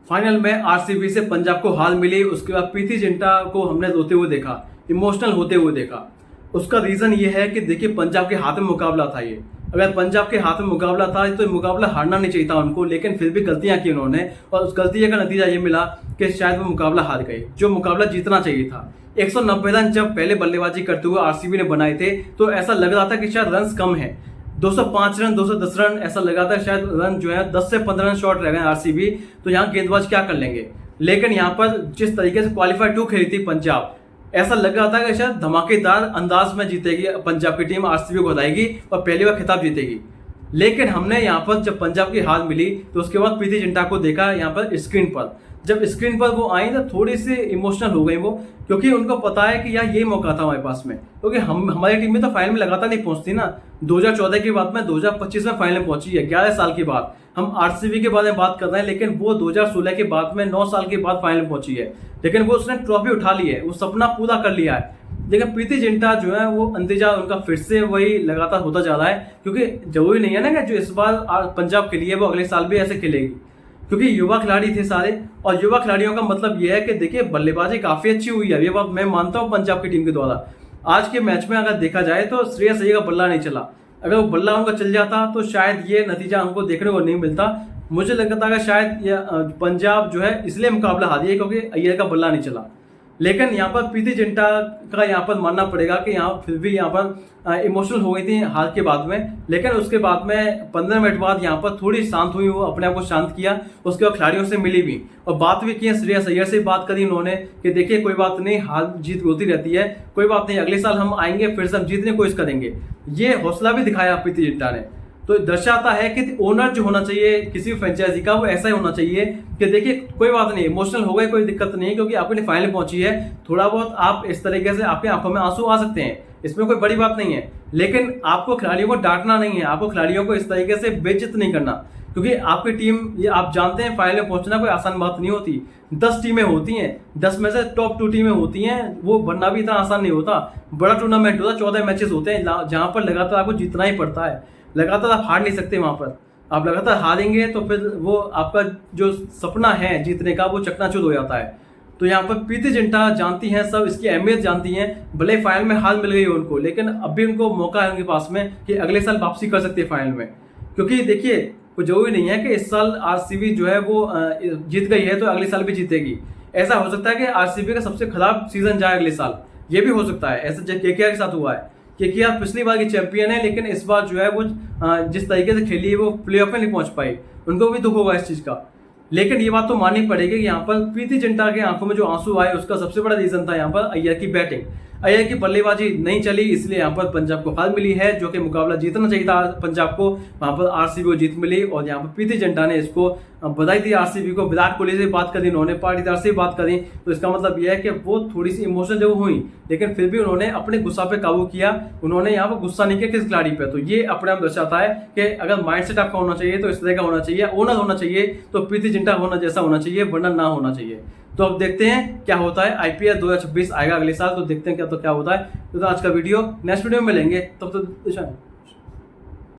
Final में RCB से पंजाब को हार मिली। उसके बाद प्रीति जिंटा को हमने रोते हुए देखा, इमोशनल होते हुए देखा। उसका रीजन ये है कि देखिए पंजाब के हाथ में मुकाबला था। ये अगर पंजाब के हाथ में मुकाबला था तो मुकाबला हारना नहीं चाहिए था उनको, लेकिन फिर भी गलतियां की उन्होंने और उस गलती का नतीजा ये मिला कि शायद वो मुकाबला हार गए, जो मुकाबला जीतना चाहिए था। 190 रन जब पहले बल्लेबाजी करते हुए आरसीबी ने बनाए थे तो ऐसा लग रहा था कि शायद रन कम है, 205 रन 210 रन ऐसा लगा था, शायद रन जो है 10 से 15 रन शॉर्ट रह गए आरसीबी। तो यहाँ गेंदबाज क्या कर लेंगे। लेकिन यहाँ पर जिस तरीके से क्वालिफाई 2 खेली थी पंजाब, ऐसा लग रहा था कि शायद धमाकेदार अंदाज में जीतेगी पंजाब की टीम, आरसीबी को हराएगी और पहली बार खिताब जीतेगी। लेकिन हमने यहाँ पर जब पंजाब की हार मिली तो उसके बाद प्रीति जिंटा को देखा यहाँ पर स्क्रीन पर। जब स्क्रीन पर वो आई तो थोड़ी सी इमोशनल हो गई वो, क्योंकि उनको पता है कि यार यही मौका था हमारे पास में, क्योंकि हमारी टीम में तो फाइनल में लगातार नहीं पहुंचती ना। 2014 के बाद में 2025 में फाइनल पहुंची है, 11 साल के बाद। हम आरसीबी के बारे में बात कर रहे हैं, लेकिन वो 2016 के बाद में 9 साल के बाद फाइनल पहुंची है। लेकिन वो उसने ट्रॉफी उठा ली है, वो सपना पूरा कर लिया है। लेकिन प्रीति जिंटा जो है वो अंतिजा उनका फिर से वही लगातार होता जा रहा है, क्योंकि जरूरी नहीं है ना कि जो इस बार पंजाब के लिए वो अगले साल भी ऐसे खेलेगी, क्योंकि युवा खिलाड़ी थे सारे। और युवा खिलाड़ियों का मतलब यह है कि देखिए बल्लेबाजी काफी अच्छी हुई है, ये बात मैं मानता हूं पंजाब की टीम के द्वारा। आज के मैच में अगर देखा जाए तो श्रेयस अय्यर का बल्ला नहीं चला, अगर वो बल्ला उनका चल जाता तो शायद ये नतीजा हमको देखने को नहीं मिलता। मुझे लगता था कि शायद पंजाब जो है इसलिए मुकाबला हारी है क्योंकि अय्यर का बल्ला नहीं चला। लेकिन यहाँ पर प्रीति जिंटा का यहाँ पर मानना पड़ेगा कि यहाँ फिर भी यहाँ पर इमोशनल हो गई थी हार के बाद में। लेकिन उसके बाद में 15 मिनट बाद यहाँ पर थोड़ी शांत हुई, वो अपने आप को शांत किया। उसके बाद खिलाड़ियों से मिली भी और बात भी की, श्रेयस अय्यर से बात करी उन्होंने कि देखिए कोई बात नहीं, हार जीत होती रहती है, कोई बात नहीं, अगले साल हम आएंगे, फिर से हम जीतने की कोशिश करेंगे। ये हौसला भी दिखाया प्रीति जिंटा ने। तो दर्शाता है कि ओनर जो होना चाहिए किसी भी फ्रेंचाइजी का वो ऐसा ही होना चाहिए कि देखिए कोई बात नहीं, इमोशनल हो गए कोई दिक्कत नहीं है, क्योंकि आपने फाइनल पहुंची है। थोड़ा बहुत आप इस तरीके से आपकी आंखों में आंसू आ सकते हैं, इसमें कोई बड़ी बात नहीं है। लेकिन आपको खिलाड़ियों को डांटना नहीं है, आपको खिलाड़ियों को इस तरीके से बेइज्जत नहीं करना, क्योंकि आपकी टीम ये आप जानते हैं फाइनल में पहुंचना कोई आसान बात नहीं होती। 10 टीमें होती हैं, 10 में से टॉप 2 टीमें होती हैं, वो बनना भी इतना आसान नहीं होता। बड़ा टूर्नामेंट होता है, 14 मैचेस होते हैं जहां पर लगातार आपको जीतना ही पड़ता है। लगातार आप हार नहीं सकते, वहां पर आप लगातार हारेंगे तो फिर वो आपका जो सपना है जीतने का वो चकनाचूर हो जाता है। तो यहाँ पर प्रीति जिंटा जानती हैं, सब इसकी अहमियत जानती हैं। भले फाइनल में हार मिल गई है उनको, लेकिन अब भी उनको मौका है उनके पास में कि अगले साल वापसी कर सकती है फाइनल में। क्योंकि देखिए कोई जरूरी नहीं है कि इस साल आरसीबी जो है वो जीत गई है तो अगले साल भी जीतेगी। ऐसा हो सकता है कि आरसीबी का सबसे खराब सीजन जाए अगले साल, ये भी हो सकता है। ऐसा केकेआर के साथ हुआ है, केकेआर पिछली बार की चैंपियन है, लेकिन इस बार जो है वो जिस तरीके से खेली है वो प्लेऑफ में नहीं पहुंच पाई, उनको भी दुख होगा इस चीज का। लेकिन ये बात तो माननी पड़ेगी कि यहाँ पर प्रीति जिंटा के आंखों में जो आंसू आए उसका सबसे बड़ा रीजन था यहाँ पर अय्यर की बैटिंग। अय्यर की बल्लेबाजी नहीं चली, इसलिए यहाँ पर पंजाब को हार मिली है, जो कि मुकाबला जीतना चाहिए था पंजाब को, वहां पर आरसीबी को जीत मिली। और यहाँ पर प्रीति जिंटा ने इसको बधाई दी आरसीबी को। विराट कोहली से बात करी उन्होंने, पाटीदार से बात करी, तो इसका मतलब यह है कि वो थोड़ी सी इमोशनल जब हुई, लेकिन फिर भी उन्होंने अपने गुस्सा पे काबू किया। उन्होंने यहाँ पर गुस्सा नहीं किया किस खिलाड़ी पे। तो ये अपने आप दर्शाता है कि अगर माइंडसेट आपका होना चाहिए तो इस तरह का होना चाहिए, ओनर होना चाहिए तो प्रीति जिंटा होना जैसा होना चाहिए, वरना ना होना चाहिए। तो अब देखते हैं क्या होता है। आईपीएल 2026 आएगा अगले साल, तो देखते हैं क्या होता है। तो आज का वीडियो नेक्स्ट वीडियो में मिलेंगे, तब तक